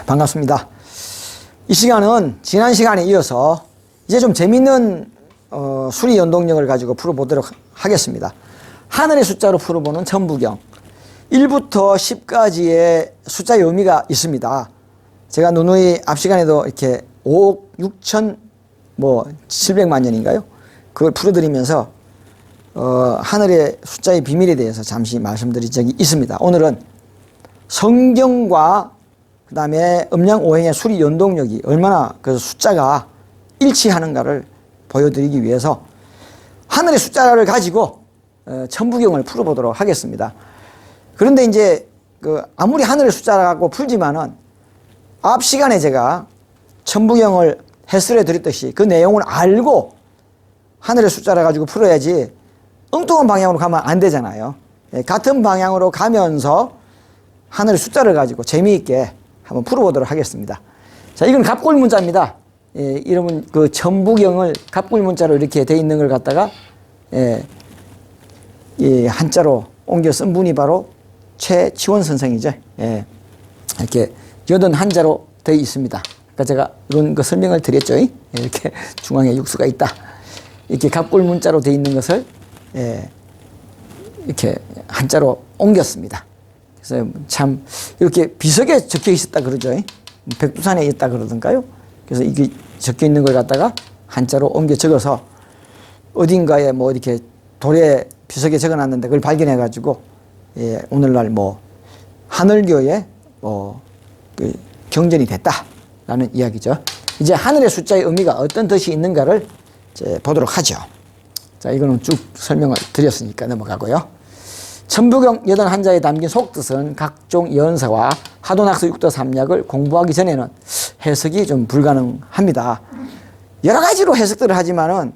반갑습니다. 이 시간은 지난 시간에 이어서 이제 좀 재밌는 수리 연동력을 가지고 풀어보도록 하겠습니다. 하늘의 숫자로 풀어보는 천부경 1부터 10까지의 숫자의 의미가 있습니다. 제가 누누이 앞 시간에도 이렇게 5억 6천 700만 년인가요? 그걸 풀어드리면서 하늘의 숫자의 비밀에 대해서 잠시 말씀드린 적이 있습니다. 오늘은 성경과 그 다음에 음양오행의 수리 연동력이 얼마나 그 숫자가 일치하는가를 보여드리기 위해서 하늘의 숫자를 가지고 천부경을 풀어보도록 하겠습니다. 그런데 이제 아무리 하늘의 숫자를 갖고 풀지만은 앞 시간에 제가 천부경을 해설해 드렸듯이 그 내용을 알고 하늘의 숫자를 가지고 풀어야지 엉뚱한 방향으로 가면 안 되잖아요. 같은 방향으로 가면서 하늘의 숫자를 가지고 재미있게 한번 풀어보도록 하겠습니다. 자, 이건 갑골문자입니다. 이러면 그 천부경을 갑골문자로 이렇게 돼 있는 걸 갖다가 한자로 옮겨 쓴 분이 바로 최치원 선생이죠. 이렇게 여든 한자로 되어 있습니다. 그러니까 제가 이런 거 설명을 드렸죠. 이렇게 중앙에 육수가 있다. 이렇게 갑골문자로 되어 있는 것을 이렇게 한자로 옮겼습니다. 그래서 참 이렇게 비석에 적혀 있었다 그러죠. 백두산에 있다 그러던가요? 그래서 이게 적혀 있는 걸 갖다가 한자로 옮겨 적어서 어딘가에 이렇게 돌에 비석에 적어 놨는데 그걸 발견해 가지고 오늘날 하늘교에 그 경전이 됐다라는 이야기죠. 이제 하늘의 숫자의 의미가 어떤 뜻이 있는가를 이제 보도록 하죠. 자, 이거는 쭉 설명을 드렸으니까 넘어가고요. 천부경 81자에 담긴 속뜻은 각종 연서와 하도낙서 육도 삼약을 공부하기 전에는 해석이 좀 불가능합니다. 여러 가지로 해석들을 하지만은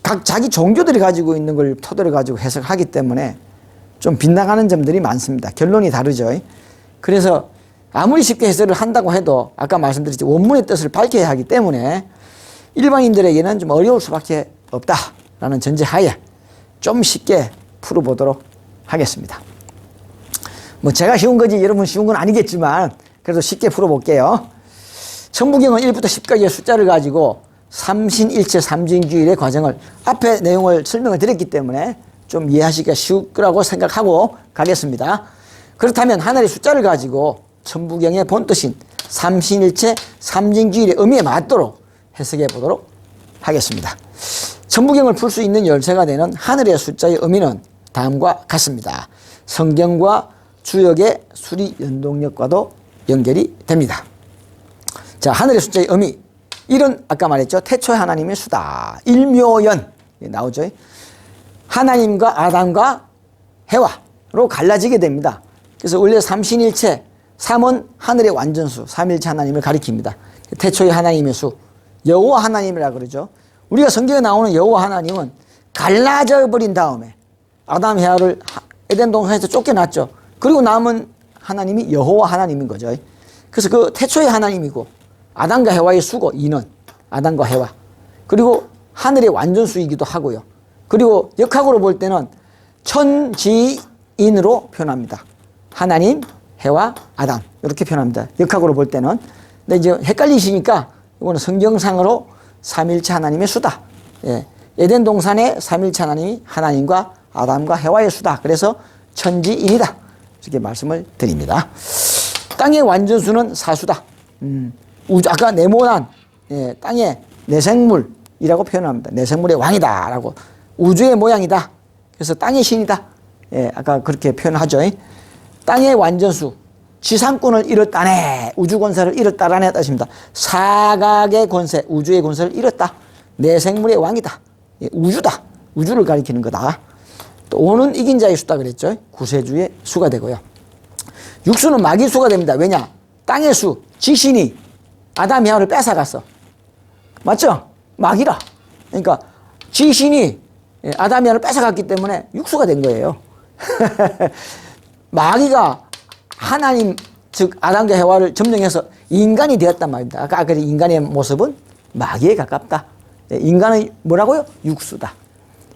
각 자기 종교들이 가지고 있는 걸 토대로 가지고 해석하기 때문에 좀 빗나가는 점들이 많습니다. 결론이 다르죠. 그래서 아무리 쉽게 해석을 한다고 해도 아까 말씀드렸지 원문의 뜻을 밝혀야 하기 때문에 일반인들에게는 좀 어려울 수밖에 없다라는 전제하에 좀 쉽게 풀어보도록 하겠습니다. 제가 쉬운 거지 여러분 쉬운 건 아니겠지만 그래도 쉽게 풀어볼게요. 천부경은 1부터 10까지의 숫자를 가지고 삼신일체 삼진주일의 과정을 앞에 내용을 설명을 드렸기 때문에 좀 이해하시기가 쉬울 거라고 생각하고 가겠습니다. 그렇다면 하늘의 숫자를 가지고 천부경의 본뜻인 삼신일체 삼진주일의 의미에 맞도록 해석해 보도록 하겠습니다. 천부경을 풀 수 있는 열쇠가 되는 하늘의 숫자의 의미는 다음과 같습니다. 성경과 주역의 수리 연동력과도 연결이 됩니다. 자, 하늘의 숫자의 의미. 일은 아까 말했죠. 태초에 하나님의 수다. 일묘연. 나오죠. 하나님과 아담과 해와로 갈라지게 됩니다. 그래서 원래 삼신일체, 삼은 하늘의 완전수, 삼일체 하나님을 가리킵니다. 태초에 하나님의 수, 여호와 하나님이라 그러죠. 우리가 성경에 나오는 여호와 하나님은 갈라져 버린 다음에 아담 해와를 에덴 동산에서 쫓겨났죠. 그리고 남은 하나님이 여호와 하나님인 거죠. 그래서 그 태초의 하나님이고 아담과 해와의 수고 이는 아담과 해와 그리고 하늘의 완전수이기도 하고요. 그리고 역학으로 볼 때는 천지인으로 표현합니다. 하나님, 해와, 아담 이렇게 표현합니다. 역학으로 볼 때는. 근데 이제 헷갈리시니까 이거는 성경상으로 삼일체 하나님의 수다. 에덴 동산의 삼일체 하나님이 하나님과 아담과 해와의 수다. 그래서 천지인이다. 이렇게 말씀을 드립니다. 땅의 완전수는 사수다. 아까 네모난 땅의 내생물이라고 표현합니다. 내생물의 왕이다 라고. 우주의 모양이다. 그래서 땅의 신이다. 아까 그렇게 표현하죠. 땅의 완전수. 지상권을 잃었다네. 우주 권세를 잃었다라는 뜻입니다. 사각의 권세, 우주의 권세를 잃었다. 내생물의 왕이다. 우주다. 우주를 가리키는 거다. 또 오는 이긴 자의 수다 그랬죠. 구세주의 수가 되고요. 육수는 마귀 수가 됩니다. 왜냐? 땅의 수, 지신이 아담 해와를 뺏어갔어. 맞죠? 마귀라. 그러니까 지신이 아담 해와를 뺏어갔기 때문에 육수가 된 거예요. 마귀가 하나님 즉 아담과 해와를 점령해서 인간이 되었단 말입니다. 아까 그 인간의 모습은 마귀에 가깝다. 인간은 뭐라고요? 육수다.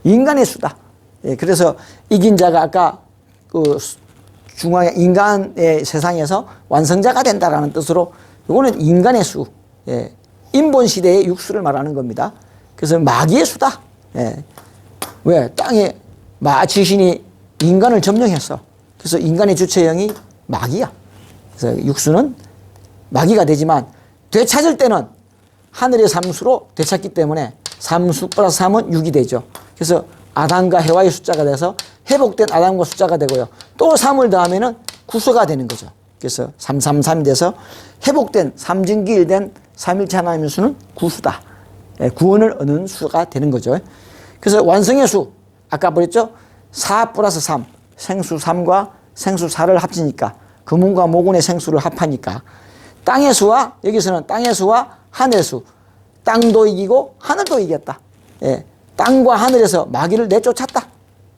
인간의 수다. 그래서 이긴 자가 아까 그 중앙에 인간의 세상에서 완성자가 된다라는 뜻으로 이거는 인간의 수, 예. 인본 시대의 육수를 말하는 겁니다. 그래서 마귀의 수다. 예. 왜? 땅에 지신이 인간을 점령했어. 그래서 인간의 주체형이 마귀야. 그래서 육수는 마귀가 되지만 되찾을 때는 하늘의 삼수로 되찾기 때문에 삼수 플러스 3은 6이 되죠. 그래서 아담과 해와의 숫자가 돼서 회복된 아담과 숫자가 되고요. 또 3을 더하면은 구수가 되는 거죠. 그래서 333 돼서 회복된 삼진기일된 삼일체 하나님의 수는 구수다. 구원을 얻는 수가 되는 거죠. 그래서 완성의 수, 아까 보였죠? 4 플러스 3, 생수 3과 생수 4를 합치니까 금운과 모군의 생수를 합하니까 땅의 수와 여기서는 땅의 수와 하늘의 수, 땅도 이기고 하늘도 이겼다. 예, 땅과 하늘에서 마귀를 내쫓았다.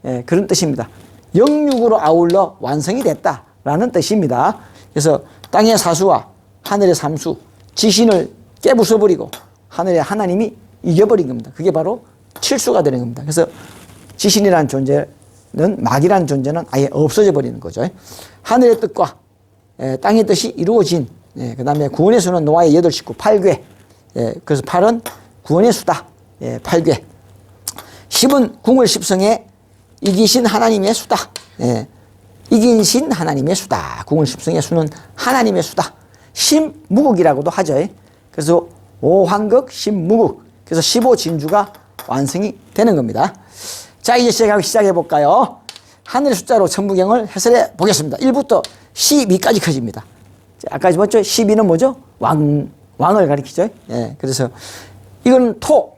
예, 그런 뜻입니다. 영육으로 아울러 완성이 됐다라는 뜻입니다. 그래서 땅의 사수와 하늘의 삼수, 지신을 깨부숴버리고 하늘의 하나님이 이겨버린 겁니다. 그게 바로 칠수가 되는 겁니다. 그래서 지신이라는 존재는, 마귀라는 존재는 아예 없어져 버리는 거죠. 하늘의 뜻과 땅의 뜻이 이루어진, 그 다음에 구원의 수는 노아의 8식구 8궤. 그래서 8은 구원의 수다. 8궤. 10은 궁을 십성해 이기신 하나님의 수다. 이기신 하나님의 수다. 궁을 십성해 수는 하나님의 수다. 신무국이라고도 하죠. 그래서 5황극 신무국. 그래서 15진주가 완성이 되는 겁니다. 자, 이제 시작해 볼까요? 하늘의 숫자로 천부경을 해설해 보겠습니다. 1부터 12까지 커집니다. 아까 봤죠? 12는 뭐죠? 왕을 가리키죠. 예, 그래서 이거는 토,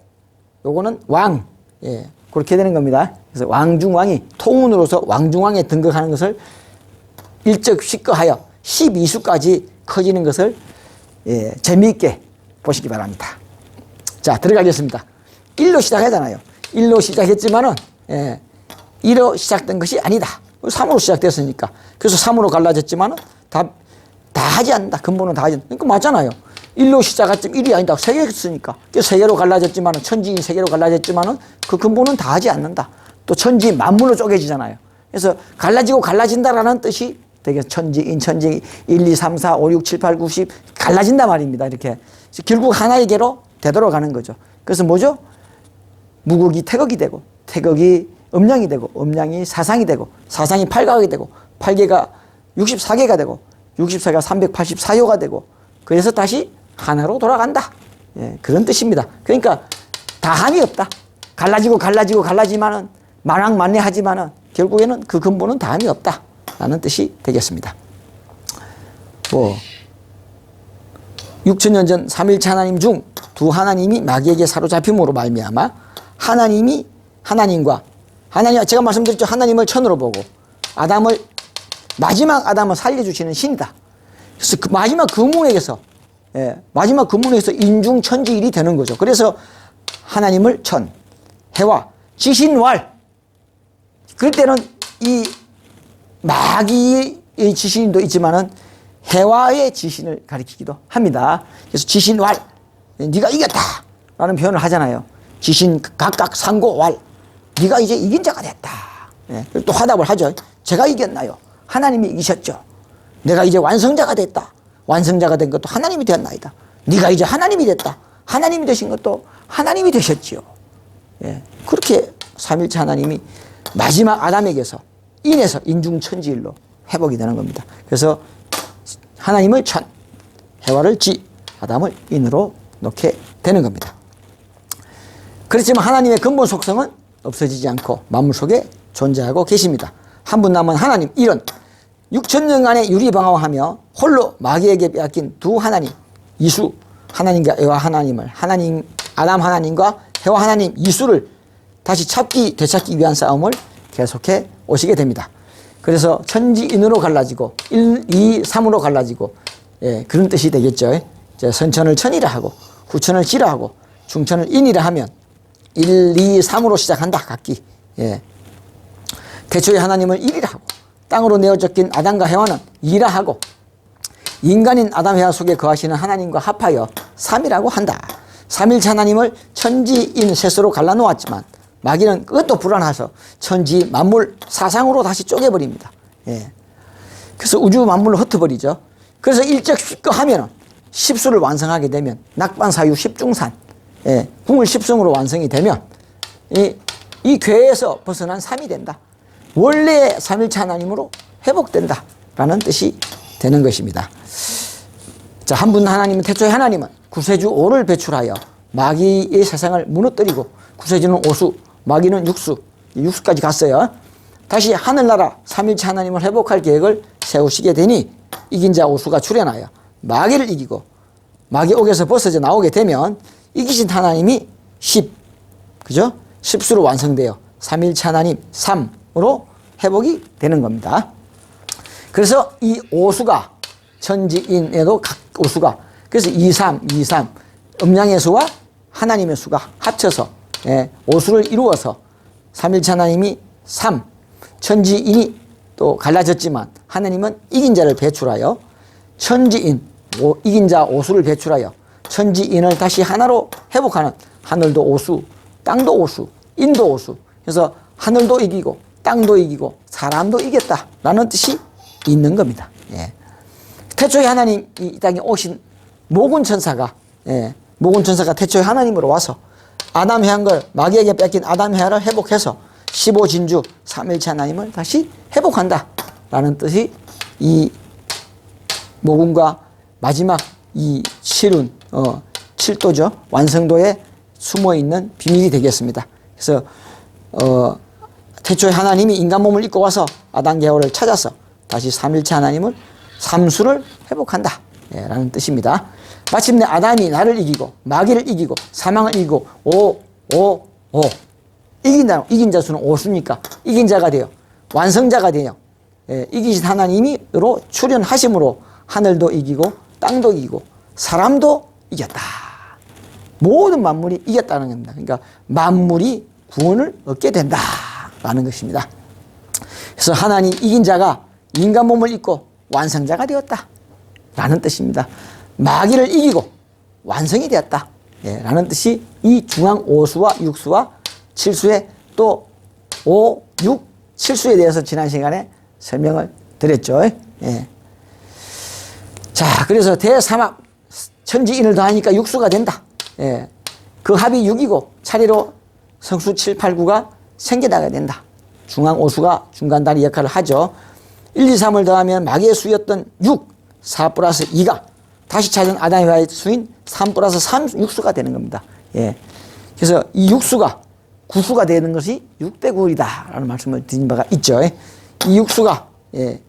요거는 왕. 예, 그렇게 되는 겁니다. 그래서 왕중왕이 통운으로서 왕중왕에 등극하는 것을 일적 시거하여 12수까지 커지는 것을 재미있게 보시기 바랍니다. 자, 들어가겠습니다. 1로 시작하잖아요. 1로 시작했지만은 1로 시작된 것이 아니다. 3으로 시작됐으니까. 그래서 3으로 갈라졌지만은 다 하지 않는다. 근본은 다 하지 않는다. 그러니까 맞잖아요. 1로 시작했지만 1이 아니다. 3개 했으니까. 3개로 갈라졌지만은, 천지인 3개로 갈라졌지만은 그 근본은 다 하지 않는다. 또 천지 만물로 쪼개지잖아요. 그래서 갈라지고 갈라진다라는 뜻이 되게 천지인, 1, 2, 3, 4, 5, 6, 7, 8, 9, 10 갈라진다 말입니다. 이렇게. 결국 하나의 개로 되돌아가는 거죠. 그래서 뭐죠? 무국이 태극이 되고, 태극이 음량이 되고, 음량이 사상이 되고, 사상이 팔각이 되고, 8개가 64개가 되고, 64가 384호가 되고, 그래서 다시 하나로 돌아간다. 예, 그런 뜻입니다. 그러니까 다함이 없다. 갈라지지만은 만왕만내하지만은 결국에는 그 근본은 다함이 없다. 라는 뜻이 되겠습니다. 6천년 전 삼일체 하나님 중 두 하나님이 마귀에게 사로잡힘으로 말미암아 하나님과 제가 말씀드렸죠. 하나님을 천으로 보고 마지막 아담을 살려주시는 신이다. 그래서 그 마지막 근문에게서 인중천지일이 되는 거죠. 그래서 하나님을 천, 해와, 지신왈. 그럴 때는 이 마귀의 지신도 있지만은 해와의 지신을 가리키기도 합니다. 그래서 지신왈, 네가 이겼다 라는 표현을 하잖아요. 지신 각각 상고왈, 네가 이제 이긴 자가 됐다. 또 화답을 하죠. 제가 이겼나요? 하나님이 이기셨죠. 내가 이제 완성자가 됐다. 완성자가 된 것도 하나님이 되었나이다. 네가 이제 하나님이 됐다. 하나님이 되신 것도 하나님이 되셨지요. 그렇게 삼일체 하나님이 마지막 아담에게서 인해서 인중천지일로 회복이 되는 겁니다. 그래서 하나님을 천, 해와를 지, 아담을 인으로 놓게 되는 겁니다. 그렇지만 하나님의 근본 속성은 없어지지 않고 만물 속에 존재하고 계십니다. 한 분 남은 하나님, 이런 6천년간의 유리방황하며 홀로 마귀에게 빼앗긴 두 하나님, 이수 하나님과 해와 하나님을, 아담 하나님과 해와 하나님 이수를 다시 되찾기 위한 싸움을 계속해 오시게 됩니다. 그래서 천지인으로 갈라지고 1, 2, 3으로 갈라지고 그런 뜻이 되겠죠. 선천을 천이라 하고 후천을 지라 하고 중천을 인이라 하면 1, 2, 3으로 시작한다. 각기. 태초에 하나님을 1이라 하고 땅으로 내어 쫓긴 아담과 해와는 2라 하고 인간인 아담 해와 속에 거하시는 하나님과 합하여 3이라고 한다. 삼일체 하나님을 천지인 셋으로 갈라놓았지만 마귀는 그것도 불안해서 천지 만물 사상으로 다시 쪼개버립니다. 그래서 우주 만물을 흩어버리죠. 그래서 일적십거 하면은 십수를 완성하게 되면 낙반사유 십중산, 예, 궁을 십성으로 완성이 되면 이 괴에서 벗어난 삼이 된다. 원래의 삼일체 하나님으로 회복된다 라는 뜻이 되는 것입니다. 자, 한 분 하나님은, 태초에 하나님은 구세주 오를 배출하여 마귀의 세상을 무너뜨리고, 구세주는 오수, 마귀는 육수, 육수까지 갔어요. 다시 하늘나라 삼일체 하나님을 회복할 계획을 세우시게 되니 이긴 자 오수가 출현하여 마귀를 이기고, 마귀 옥에서 벗어져 나오게 되면 이기신 하나님이 그죠? 십수로 완성되어 삼일체 하나님 삼으로 회복이 되는 겁니다. 그래서 이 오수가 천지인에도 각 오수가, 그래서 23 음양의 수와 하나님의 수가 합쳐서, 예, 오수를 이루어서 삼일체 하나님이 3, 천지인이 또 갈라졌지만 하나님은 이긴 자를 배출하여 천지인, 이긴 자 오수를 배출하여 천지인을 다시 하나로 회복하는, 하늘도 오수, 땅도 오수, 인도 오수. 그래서 하늘도 이기고 땅도 이기고 사람도 이겼다라는 뜻이 있는 겁니다. 예. 태초에 하나님 이 땅에 오신 모군천사가, 예, 모군천사가 태초에 하나님으로 와서 아담 해한 걸, 마귀에게 뺏긴 아담 해아를 회복해서 15진주 삼일체 하나님을 다시 회복한다 라는 뜻이 이 모군과 마지막 이 실운, 7도죠. 완성도에 숨어있는 비밀이 되겠습니다. 그래서 태초에 하나님이 인간 몸을 입고 와서 아담 게하와를 찾아서 다시 삼일체 하나님을 삼수를 회복한다, 예, 라는 뜻입니다. 마침내 아담이 나를 이기고 마귀를 이기고 사망을 이기고 이긴 자 수는 오수니까 이긴 자가 되어 완성자가 되어, 예, 이기신 하나님이로 출현하심으로 하늘도 이기고 땅도 이기고 사람도 이겼다. 모든 만물이 이겼다는 겁니다. 그러니까 만물이 구원을 얻게 된다라는 것입니다. 그래서 하나님 이긴 자가 인간 몸을 입고 완성자가 되었다 라는 뜻입니다. 마귀를 이기고 완성이 되었다, 예, 라는 뜻이 이 중앙 5수와 6수와 7수의 또 5, 6, 7수에 대해서 지난 시간에 설명을 드렸죠. 예. 자, 그래서 대삼합 천지인을 더하니까 6수가 된다. 예. 그 합이 6이고 차례로 성수 7, 8, 9가 생겨나게 된다. 중앙 5수가 중간다리 역할을 하죠. 1, 2, 3을 더하면 마귀의 수였던 6, 4 플러스 2가 다시 찾은 아담의 수인 3 플러스 3, 6수가 되는 겁니다. 예. 그래서 이 6수가 9수가 되는 것이 6대 9이다 라는 말씀을 드린 바가 있죠. 이 6수가, 예,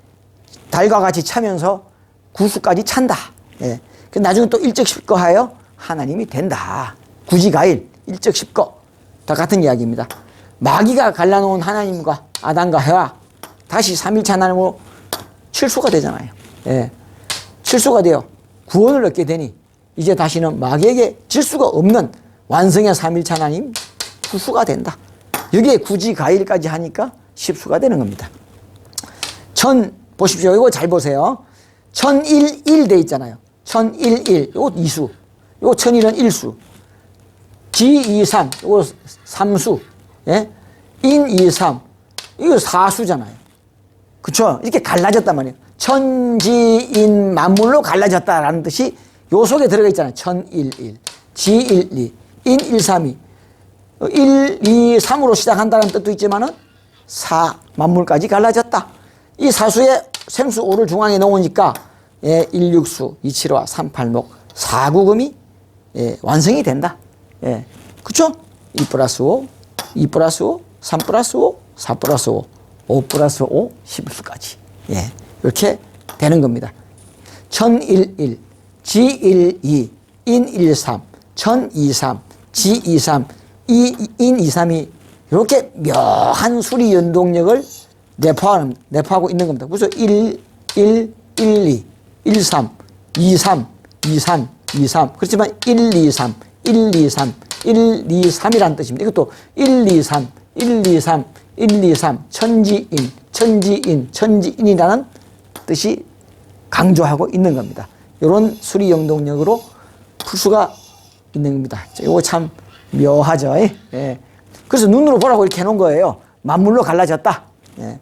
달과 같이 차면서 9수까지 찬다. 예. 나중에 또 일적십거하여 하나님이 된다. 구지가일, 일적십거 다 같은 이야기입니다. 마귀가 갈라놓은 하나님과 아담과 해와 다시 삼일체 하나님으로 칠수가 되잖아요. 예. 칠수가 되어 구원을 얻게 되니 이제 다시는 마귀에게 질 수가 없는 완성의 삼일체 하나님 구수가 된다. 여기에 구지가일까지 하니까 십수가 되는 겁니다. 보십시오. 이거 잘 보세요. 1011 돼 있잖아요. 1011, 이거 2수. 이거 1001은 1수. G23, 이거 3수. 예? 인23, 이거 4수잖아요. 그쵸? 이렇게 갈라졌단 말이에요. 천지인 만물로 갈라졌다라는 뜻이 요 속에 들어가 있잖아요. 1011, G12, 인132, 1, 2, 3으로 시작한다는 뜻도 있지만은 4 만물까지 갈라졌다. 이 사수의 생수 5를 중앙에 놓으니까, 예, 1육수, 275, 386, 4구금이, 예, 완성이 된다. 예, 그쵸? 2 플러스 5, 2 플러스 5, 3 플러스 5, 4 플러스 5, 5 플러스 5, 10수까지. 예, 이렇게 되는 겁니다. 1011, G12, 인13, 1023, G23, 인23이 이렇게 묘한 수리 연동력을 내포하고 있는 겁니다. 그래서 1, 1, 1, 2, 1, 3, 2, 3, 2, 3, 2, 3. 그렇지만 1, 2, 3, 1, 2, 3, 1, 2, 3이라는 뜻입니다. 이것도 1, 2, 3, 1, 2, 3, 1, 2, 3, 천지인, 천지인, 천지인이라는 뜻이 강조하고 있는 겁니다. 이런 수리 연동력으로 풀 수가 있는 겁니다. 이거 참 묘하죠. 예. 그래서 눈으로 보라고 이렇게 해놓은 거예요. 만물로 갈라졌다. 예.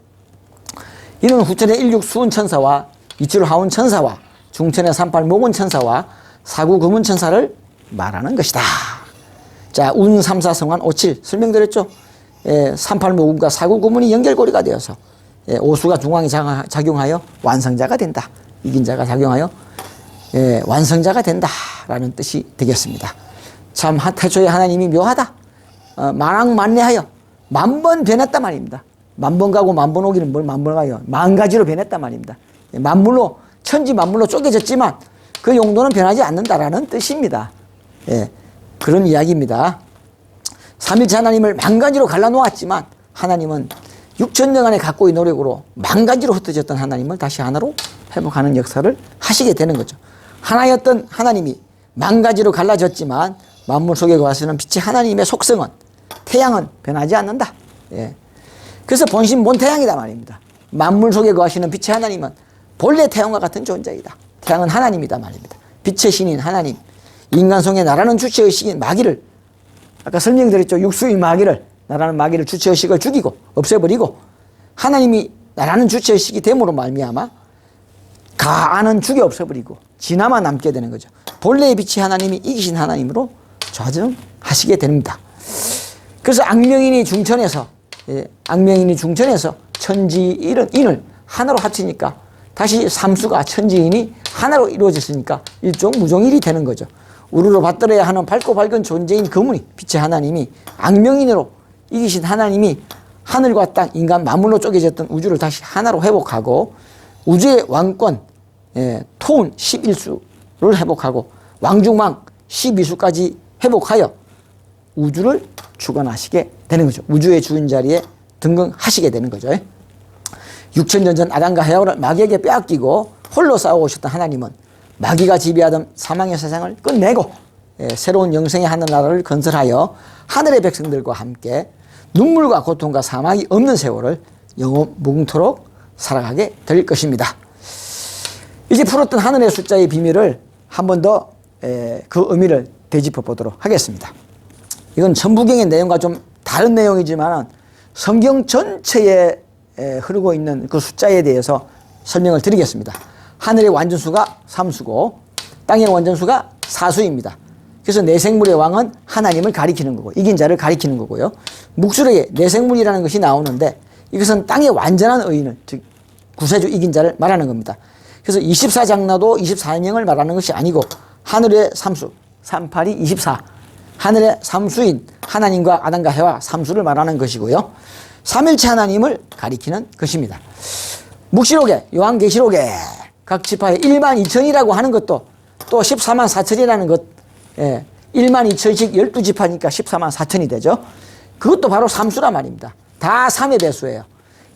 이는 후천의 일육 수은 천사와 이칠 하운 천사와 중천의 38 목은 천사와 49 금은 천사를 말하는 것이다. 자, 운 3사 성환 57 설명드렸죠. 38 목음과 49 금은이 연결고리가 되어서 오수가 중앙에 작용하여 완성자가 된다. 이긴 자가 작용하여 완성자가 된다라는 뜻이 되겠습니다. 참 태초에 하나님이 묘하다. 만왕만내하여 만번 변했단 말입니다. 만번 가고 만번 오기는 뭘 만번 가요. 만가지로 변했단 말입니다. 만물로 천지 만물로 쪼개졌지만 그 용도는 변하지 않는다라는 뜻입니다. 그런 이야기입니다. 삼일체 하나님을 만가지로 갈라놓았지만 하나님은 6천년간의 각고의 노력으로 만가지로 흩어졌던 하나님을 다시 하나로 회복하는 역사를 하시게 되는 거죠. 하나였던 하나님이 만가지로 갈라졌지만 만물 속에 거하시는 빛의 하나님의 속성은 태양은 변하지 않는다. 그래서 본신 본태양이다 말입니다. 만물 속에 거하시는 빛의 하나님은 본래 태양과 같은 존재이다. 태양은 하나님이다 말입니다. 빛의 신인 하나님, 인간 속에 나라는 주체의식인 마귀를, 아까 설명드렸죠. 육수의 마귀를, 나라는 마귀를 주체의식을 죽이고 없애버리고 하나님이 나라는 주체의식이 됨으로 말미암아 가안은 죽여 없애버리고 진화만 남게 되는 거죠. 본래의 빛이 하나님이 이기신 하나님으로 좌정하시게 됩니다. 그래서 악명인이 중천에서 천지인을 하나로 합치니까 다시 삼수가 천지인이 하나로 이루어졌으니까 일종 무종일이 되는 거죠. 우르르 받들어야 하는 밝고 밝은 존재인 그분이 빛의 하나님이 악명인으로 이기신 하나님이 하늘과 땅, 인간 만물로 쪼개졌던 우주를 다시 하나로 회복하고 우주의 왕권, 토운 11수를 회복하고 왕중왕 12수까지 회복하여 우주를 주관하시게 되는 거죠. 우주의 주인 자리에 등극하시게 되는 거죠. 6천년 전 아담과 헤아를 마귀에게 빼앗기고 홀로 싸우고 오셨던 하나님은 마귀가 지배하던 사망의 세상을 끝내고 새로운 영생의 하늘나라를 건설하여 하늘의 백성들과 함께 눈물과 고통과 사망이 없는 세월을 영원 무궁토록 살아가게 될 것입니다. 이제 풀었던 하늘의 숫자의 비밀을 한 번 더 그 의미를 되짚어 보도록 하겠습니다. 이건 천부경의 내용과 좀 다른 내용이지만 성경 전체에 흐르고 있는 그 숫자에 대해서 설명을 드리겠습니다. 하늘의 완전수가 3수고 땅의 완전수가 4수입니다. 그래서 내생물의 왕은 하나님을 가리키는 거고 이긴 자를 가리키는 거고요. 묵수록에 내생물이라는 것이 나오는데 이것은 땅의 완전한 의인을, 즉 구세주 이긴 자를 말하는 겁니다. 그래서 24장로도 24명을 말하는 것이 아니고 하늘의 3수 38이 24 하늘의 3수인 하나님과 아담과 해와 3수를 말하는 것이고요. 삼일체 하나님을 가리키는 것입니다. 묵시록에 요한계시록에 각 지파에 1만 2천이라고 하는 것도 또 14만 4천이라는 것, 1만 2천씩 12지파니까 14만 4천이 되죠. 그것도 바로 3수란 말입니다. 다 3의 배수예요.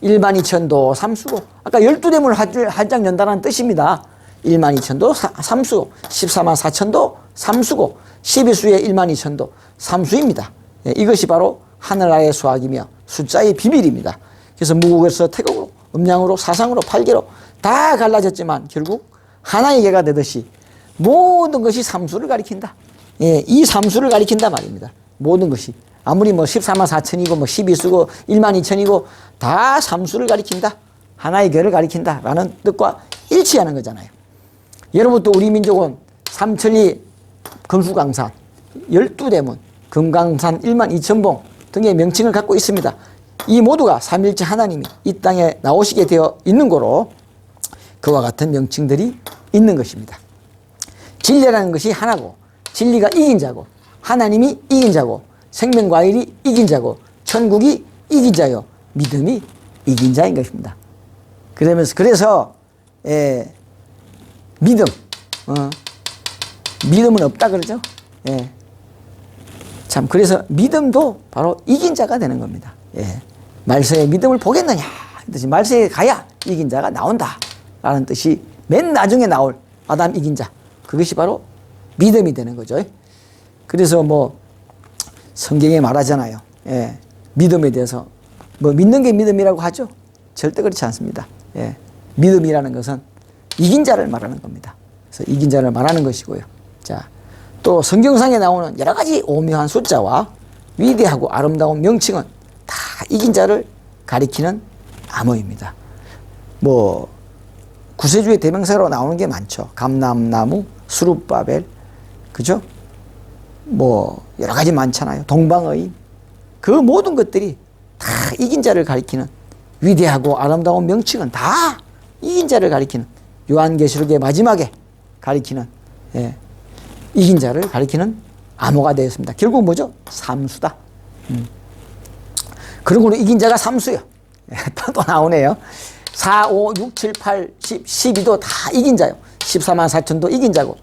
1만 2천도 3수고 아까 12대문을 활짝 연다는 뜻입니다. 1만 2천도 3수고 14만 4천도 3수고 12수의 1만 2천도 3수입니다. 이것이 바로 하늘나라의 수학이며 숫자의 비밀입니다. 그래서 무국에서 태국으로 음양으로 사상으로 팔계로 다 갈라졌지만 결국 하나의 개가 되듯이 모든 것이 삼수를 가리킨다. 이 삼수를 가리킨다 말입니다. 모든 것이 아무리 뭐 14만 4천이고 뭐 12수고 1만 2천이고 다 삼수를 가리킨다. 하나의 개를 가리킨다 라는 뜻과 일치하는 거잖아요. 예로부터 우리 민족은 삼천리 금수강산 12대문 금강산 1만 2천봉 등의 명칭을 갖고 있습니다. 이 모두가 삼일체 하나님이 이 땅에 나오시게 되어 있는 거로 그와 같은 명칭들이 있는 것입니다. 진리라는 것이 하나고 진리가 이긴 자고 하나님이 이긴 자고 생명과일이 이긴 자고 천국이 이긴 자요 믿음이 이긴 자인 것입니다. 그래서 믿음은 없다 그러죠. 참 그래서 믿음도 바로 이긴 자가 되는 겁니다. 말세에 믿음을 보겠느냐 뜻이 말세에 가야 이긴 자가 나온다 라는 뜻이 맨 나중에 나올 아담 이긴 자 그것이 바로 믿음이 되는 거죠. 그래서 뭐 성경에 말하잖아요. 믿음에 대해서 뭐 믿는 게 믿음이라고 하죠. 절대 그렇지 않습니다. 믿음이라는 것은 이긴 자를 말하는 겁니다. 그래서 이긴 자를 말하는 것이고요. 자, 또 성경상에 나오는 여러 가지 오묘한 숫자와 위대하고 아름다운 명칭은 다 이긴 자를 가리키는 암호입니다. 뭐 구세주의 대명사로 나오는 게 많죠. 감람나무, 수룹바벨, 그죠? 뭐 여러 가지 많잖아요. 동방어인. 그 모든 것들이 다 이긴 자를 가리키는 위대하고 아름다운 명칭은 다 이긴 자를 가리키는, 요한계시록의 마지막에 가리키는, 예, 이긴 자를 가리키는 암호가 되었습니다. 결국 뭐죠? 삼수다. 그런 걸로 이긴 자가 삼수요. 또 나오네요. 4, 5, 6, 7, 8, 10, 12도 다 이긴 자요. 14만 4천도 이긴 자고,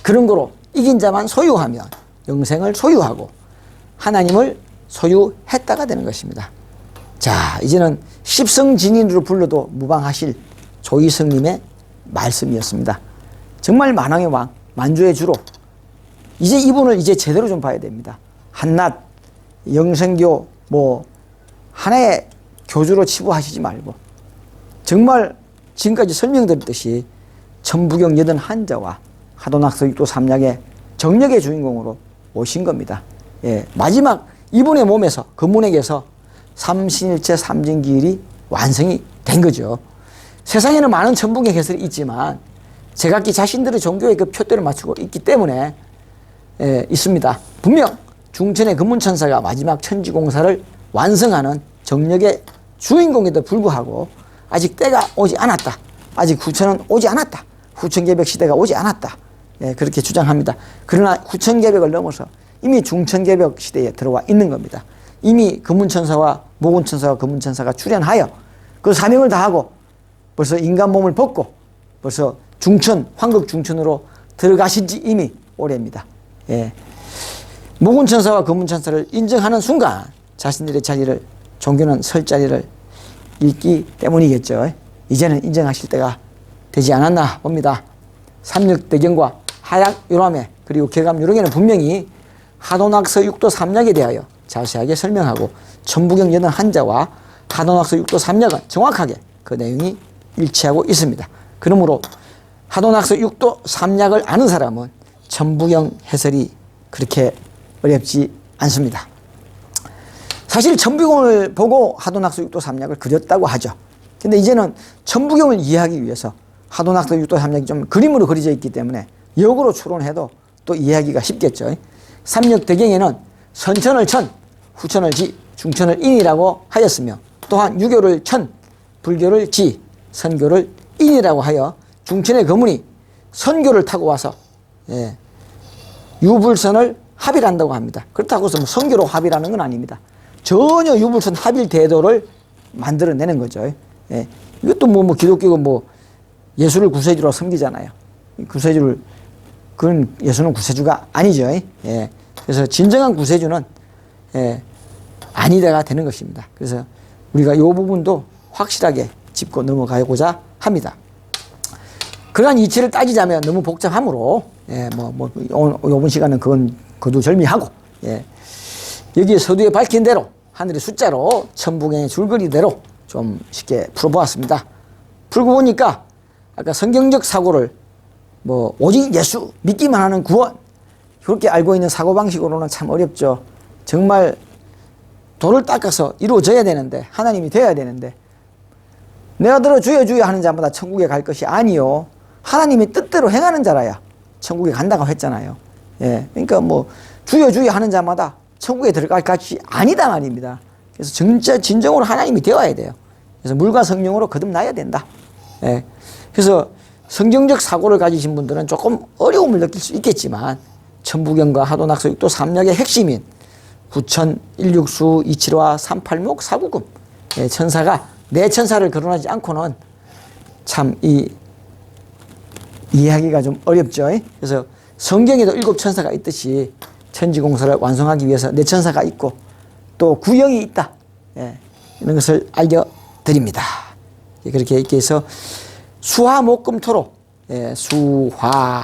그런 거로 이긴 자만 소유하면 영생을 소유하고 하나님을 소유했다가 되는 것입니다. 자, 이제는 십성진인으로 불러도 무방하실 조이성님의 말씀이었습니다. 정말 만왕의 왕, 만주의 주로, 이제 이분을 이제 제대로 좀 봐야 됩니다. 한낱 영생교 뭐 하나의 교주로 치부하시지 말고 정말 지금까지 설명드렸듯이 천부경 81자와 하도낙서 6도 3약의 정력의 주인공으로 오신 겁니다. 예, 마지막 이분의 몸에서, 그분에게서 삼신일체 삼진기일이 완성이 된 거죠. 세상에는 많은 천부경 해설이 있지만 제각기 자신들의 종교의 그 표대를 맞추고 있기 때문에 있습니다. 분명 중천의 금문천사가 마지막 천지공사를 완성하는 정력의 주인공에도 불구하고 아직 때가 오지 않았다. 아직 후천은 오지 않았다. 후천개벽 시대가 오지 않았다. 그렇게 주장합니다. 그러나 후천개벽을 넘어서 이미 중천개벽 시대에 들어와 있는 겁니다. 이미 금문천사와 모군천사와 금문천사가 출현하여 그 사명을 다하고 벌써 인간 몸을 벗고 벌써 중천, 황극 중천으로 들어가신 지 이미 오래입니다. 예. 모군천사와 금문천사를 인정하는 순간 자신들의 자리를, 종교는 설 자리를 잃기 때문이겠죠. 이제는 인정하실 때가 되지 않았나 봅니다. 삼육대경과 하약 요람회 그리고 개감 요령에는 분명히 하도낙서 6도 3약에 대하여 자세하게 설명하고 천부경 81자와 하도낙서 6도 3약은 정확하게 그 내용이 일치하고 있습니다. 그러므로 하도낙서 6도 3약을 아는 사람은 천부경 해설이 그렇게 어렵지 않습니다. 사실 천부경을 보고 하도낙서 6도 3약을 그렸다고 하죠. 근데 이제는 천부경을 이해하기 위해서 하도낙서 6도 3약이 좀 그림으로 그려져 있기 때문에 역으로 추론해도 또 이해하기가 쉽겠죠. 삼육대경에는 선천을 천, 후천을 지, 중천을 인이라고 하였으며 또한 유교를 천, 불교를 지, 선교를 인이라고 하여 중천의 거문이 선교를 타고 와서 유불선을 합일한다고 합니다. 그렇다고 해서 뭐 선교로 합일하는 건 아닙니다. 전혀 유불선 합일 대도를 만들어내는 거죠. 이것도 뭐 기독교가 뭐 예수를 구세주로 섬기잖아요. 구세주를, 그건 예수는 구세주가 아니죠. 그래서 진정한 구세주는 아니다가 되는 것입니다. 그래서 우리가 이 부분도 확실하게 짚고 넘어가고자 합니다. 그러한 이치를 따지자면 너무 복잡하므로 이번 시간은 그건 거두절미하고 여기 서두에 밝힌 대로 하늘의 숫자로 천부경의 줄거리대로 좀 쉽게 풀어보았습니다. 풀고 보니까 아까 성경적 사고를 뭐 오직 예수 믿기만 하는 구원 그렇게 알고 있는 사고방식으로는 참 어렵죠. 정말 돌을 닦아서 이루어져야 되는데, 하나님이 되어야 되는데, 내가 들어 주여 주여 하는 자마다 천국에 갈 것이 아니요 하나님이 뜻대로 행하는 자라야 천국에 간다고 했잖아요. 그러니까 뭐 주여 주여 하는 자마다 천국에 들어갈 것이 아니다 말입니다. 그래서 진정으로 하나님이 되어야 돼요. 그래서 물과 성령으로 거듭나야 된다. 그래서 성경적 사고를 가지신 분들은 조금 어려움을 느낄 수 있겠지만 천부경과 하도낙서 6도 3약의 핵심인 구천, 일육수, 이칠화, 삼팔목, 사구금 천사가 내 천사를 거론하지 않고는 참 이해하기가 좀 어렵죠. 그래서 성경에도 7천사가 있듯이 천지공사를 완성하기 위해서 내 천사가 있고 또 구영이 있다. 이런 것을 알려드립니다. 그렇게 이렇게 해서 수화목금토로 수화목금토로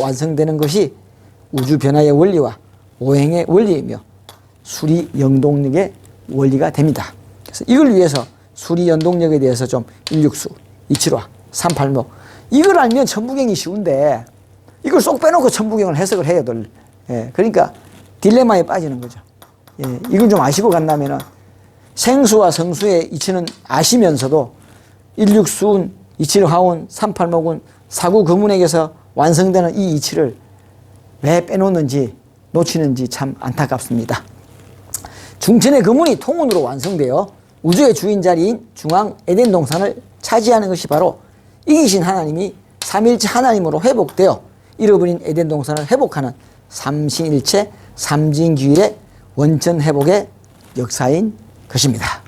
완성되는 것이 우주 변화의 원리와 오행의 원리이며 수리 연동력의 원리가 됩니다. 그래서 이걸 위해서 수리 연동력에 대해서 좀 일육수, 이칠화, 삼팔목 이걸 알면 천부경이 쉬운데 이걸 쏙 빼놓고 천부경을 해석을 해야 될. 그러니까 딜레마에 빠지는 거죠. 이걸 좀 아시고 간다면은 생수와 성수의 이치는 아시면서도 16수운, 27화운, 38목운, 49금운에게서 완성되는 이 이치를 왜 빼놓는지 놓치는지 참 안타깝습니다. 중천의 금운이 통운으로 완성되어 우주의 주인 자리인 중앙 에덴 동산을 차지하는 것이 바로 이기신 하나님이 삼일체 하나님으로 회복되어 잃어버린 에덴 동산을 회복하는 삼신일체 삼진규일의 원천 회복의 역사인 것입니다.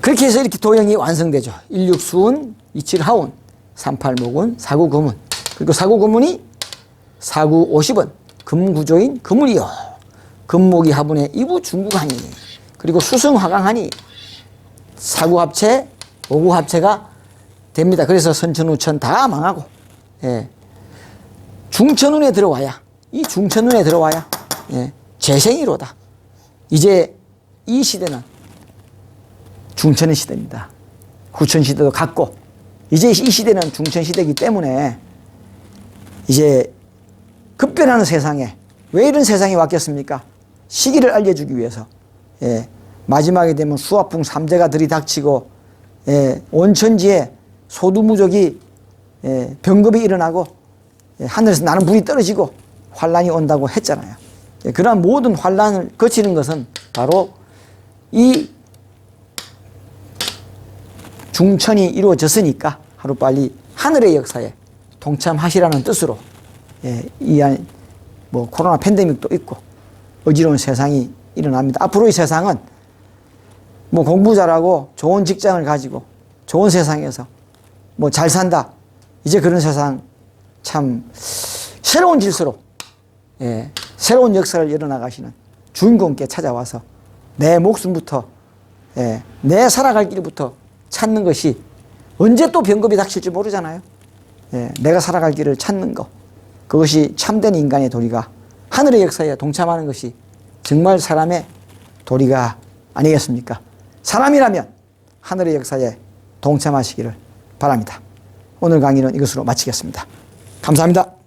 그렇게 해서 이렇게 도형이 완성되죠. 16수운, 27하운, 38목운, 49금운. 그리고 49금운이 4950은 금구조인 금을이요. 금목이 화분에 이부 중국하니. 그리고 수승화강하니 49합체, 59합체가 됩니다. 그래서 선천우천 다 망하고, 예. 중천운에 들어와야, 이 중천운에 들어와야, 예. 재생이로다. 이제 이 시대는 중천의 시대입니다. 후천 시대도 갔고, 이제 이 시대는 중천 시대이기 때문에 이제 급변하는 세상에 왜 이런 세상이 왔겠습니까? 시기를 알려주기 위해서, 예. 마지막에 되면 수화풍 3재가 들이닥치고, 예. 온천지에 소두무적이, 예. 병겁이 일어나고, 예. 하늘에서 나는 불이 떨어지고 환란이 온다고 했잖아요. 예. 그러한 모든 환란을 거치는 것은 바로 이 중천이 이루어졌으니까 하루빨리 하늘의 역사에 동참하시라는 뜻으로, 예, 뭐 코로나 팬데믹도 있고 어지러운 세상이 일어납니다. 앞으로의 세상은 뭐 공부 잘하고 좋은 직장을 가지고 좋은 세상에서 뭐 잘 산다. 이제 그런 세상 참 새로운 질서로, 예, 새로운 역사를 열어나가시는 주인공께 찾아와서 내 목숨부터, 예, 내 살아갈 길부터 찾는 것이 언제 또 병겁이 닥칠지 모르잖아요. 예, 내가 살아갈 길을 찾는 것, 그것이 참된 인간의 도리가, 하늘의 역사에 동참하는 것이 정말 사람의 도리가 아니겠습니까? 사람이라면 하늘의 역사에 동참하시기를 바랍니다. 오늘 강의는 이것으로 마치겠습니다. 감사합니다.